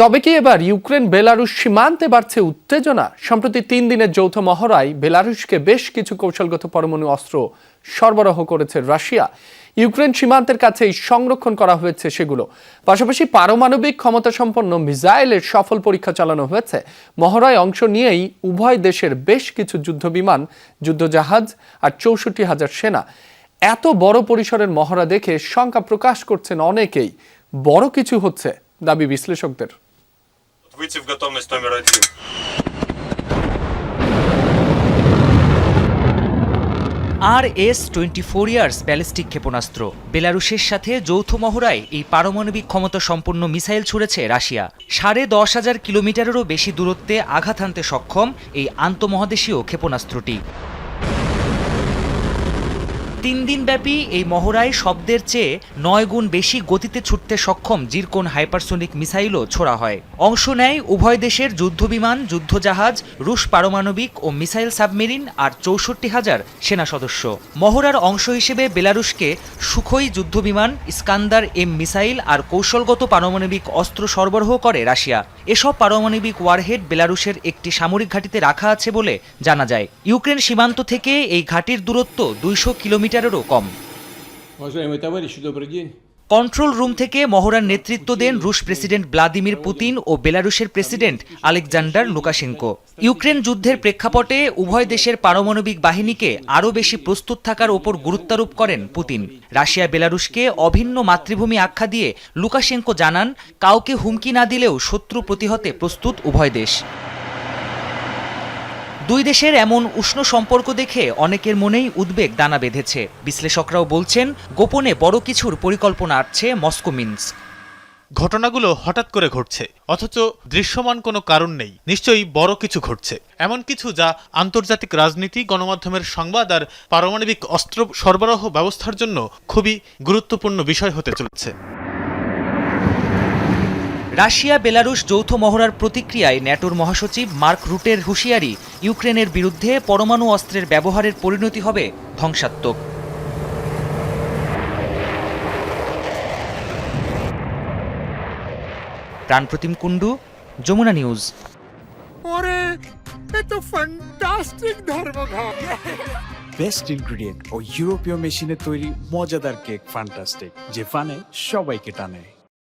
তবে কি এবার ইউক্রেন বেলারুশ সীমান্তে বাড়ছে উত্তেজনা? সম্প্রতি 3 দিনের যৌথ মহড়ায় বেলারুশকে বেশ কিছু কৌশলগত পরমাণু অস্ত্র সরবরাহ করেছে রাশিয়া। ইউক্রেন সীমান্তের কাছেই সংরক্ষণ করা হয়েছে সেগুলো। পাশাপাশি পারমাণবিক ক্ষমতাসম্পন্ন মিসাইলের সফল পরীক্ষা চালানো হয়েছে। মহড়ায় অংশ নিয়েই উভয় দেশের বেশ কিছু যুদ্ধবিমান, যুদ্ধজাহাজ আর 64,000 সেনা। এত বড় পরিসরের মহড়া দেখে শঙ্কা প্রকাশ করছেন অনেকেই। বড় কিছু হচ্ছে দাবি বিশ্লেষকদের। Выйти в готовность номер 1. RS-24 ইয়ার্স ব্যালিস্টিক ক্ষেপণাস্ত্র। বেলারুশের সাথে যৌথ মহড়ায় এই পারমাণবিক ক্ষমতা সম্পন্ন মিসাইল ছুড়েছে রাশিয়া। 10,500 কিলোমিটারেরও বেশি দূরত্বে আঘাত হানতে সক্ষম এই আন্তঃমহাদেশীয় ক্ষেপণাস্ত্রটি। 3 দিনব্যাপী এই মহড়ায় শব্দের চেয়ে 9 গুণ বেশি গতিতে ছুটতে সক্ষম জিরকন হাইপারসোনিক মিসাইলও ছোড়া হয়। অংশ নেয় উভয় দেশের যুদ্ধবিমান, যুদ্ধজাহাজ, রুশ পারমাণবিক ও মিসাইল সাবমেরিন আর 64,000 সেনা সদস্য। মহড়ার অংশ হিসেবে বেলারুশকে সুখোই যুদ্ধবিমান, ইস্কান্দার এম মিসাইল আর কৌশলগত পারমাণবিক অস্ত্র সরবরাহ করে রাশিয়া। এসব পারমাণবিক ওয়ারহেড বেলারুশের একটি সামরিক ঘাঁটিতে রাখা আছে বলে জানা যায়। ইউক্রেন সীমান্ত থেকে এই ঘাঁটির দূরত্ব 200 কিলোমিটারেরও কম। কন্ট্রোল রুম থেকে মহড়ার নেতৃত্ব দেন রুশ প্রেসিডেন্ট ভ্লাদিমির পুতিন ও বেলারুশের প্রেসিডেন্ট আলেকজান্ডার লুকাশেঙ্কো। ইউক্রেন যুদ্ধের প্রেক্ষাপটে উভয় দেশের পারমাণবিক বাহিনীকে আরও বেশি প্রস্তুত থাকার ওপর গুরুত্বারোপ করেন পুতিন। রাশিয়া বেলারুশকে অভিন্ন মাতৃভূমি আখ্যা দিয়ে লুকাশেঙ্কো জানান, কাউকে হুমকি না দিলেও শত্রু প্রতিহতে প্রস্তুত উভয় দেশ। দুই দেশের এমন উষ্ণ সম্পর্ক দেখে অনেকের মনেই উদ্বেগ দানা বেঁধেছে। বিশ্লেষকরাও বলছেন, গোপনে বড় কিছুর পরিকল্পনা আসছে মস্কো মিনস্ক। ঘটনাগুলো হঠাৎ করে ঘটছে, অথচ দৃশ্যমান কোনো কারণ নেই। নিশ্চয়ই বড় কিছু ঘটছে, এমন কিছু যা আন্তর্জাতিক রাজনীতি, গণমাধ্যমের সংবাদ আর পারমাণবিক অস্ত্র সরবরাহ ব্যবস্থার জন্য খুবই গুরুত্বপূর্ণ বিষয় হতে চলেছে। রাশিয়া বেলারুশ যৌথ মহড়ার প্রতিক্রিয়ায় ন্যাটোর মহাসচিব মার্ক রুটের হুঁশিয়ারি, ইউক্রেনের বিরুদ্ধে পরমাণু অস্ত্রের ব্যবহারের পরিণতি হবে ধ্বংসাত্মক। Pranpratim Kundu, Jamuna news. Best ingredient ও ইউরোপীয় মেশিনে তৈরি মজাদার কেক ফ্যান্টাস্টিক, যে ফানে সবাইকে টানে।